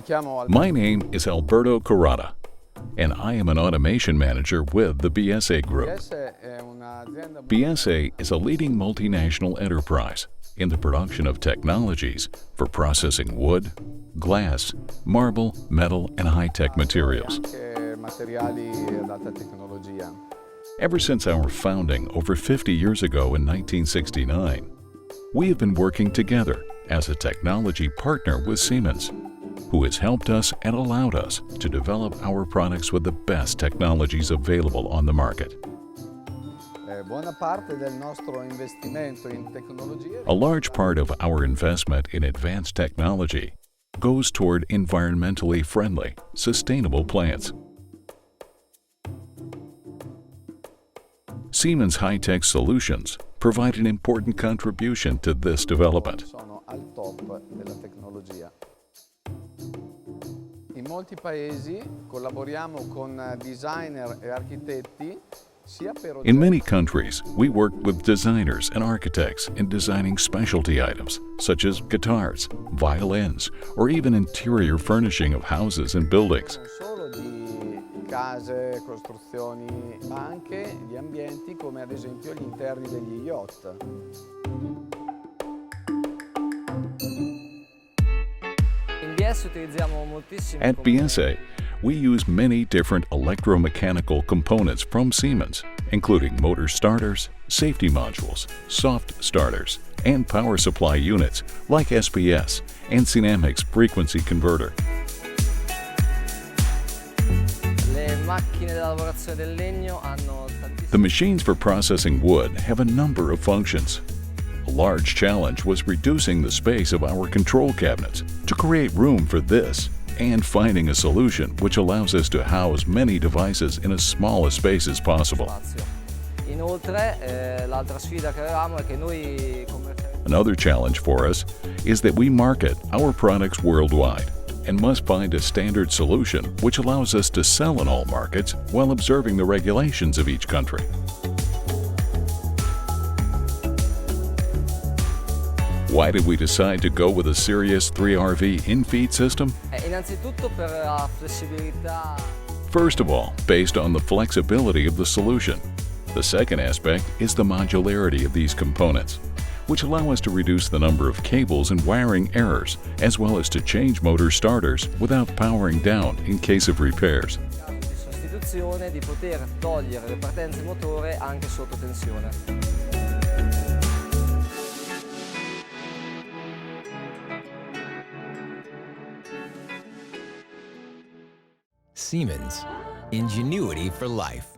My name is Alberto Carrata, and I am an automation manager with the BIESSE Group. BIESSE is a leading multinational enterprise in the production of technologies for processing wood, glass, marble, metal, and high-tech materials. Ever since our founding over 50 years ago in 1969, we have been working together as a technology partner with Siemens, who has helped us and allowed us to develop our products with the best technologies available on the market. A large part of our investment in advanced technology goes toward environmentally friendly, sustainable plants. Siemens high-tech solutions provide an important contribution to this development. In many countries, we work with designers and architects in designing specialty items such as guitars, violins, or even interior furnishing of houses and buildings. At BIESSE, we use many different electromechanical components from Siemens, including motor starters, safety modules, soft starters, and power supply units like SPS and Dynamics frequency converter. The machines for processing wood have a number of functions. A large challenge was reducing the space of our control cabinets to create room for this and finding a solution which allows us to house many devices in as small a space as possible. Another challenge for us is that we market our products worldwide and must find a standard solution which allows us to sell in all markets while observing the regulations of each country. Why did we decide to go with a Series 3RV in-feed system? First of all, based on the flexibility of the solution. The second aspect is the modularity of these components, which allow us to reduce the number of cables and wiring errors, as well as to change motor starters without powering down in case of repairs. Siemens, ingenuity for life.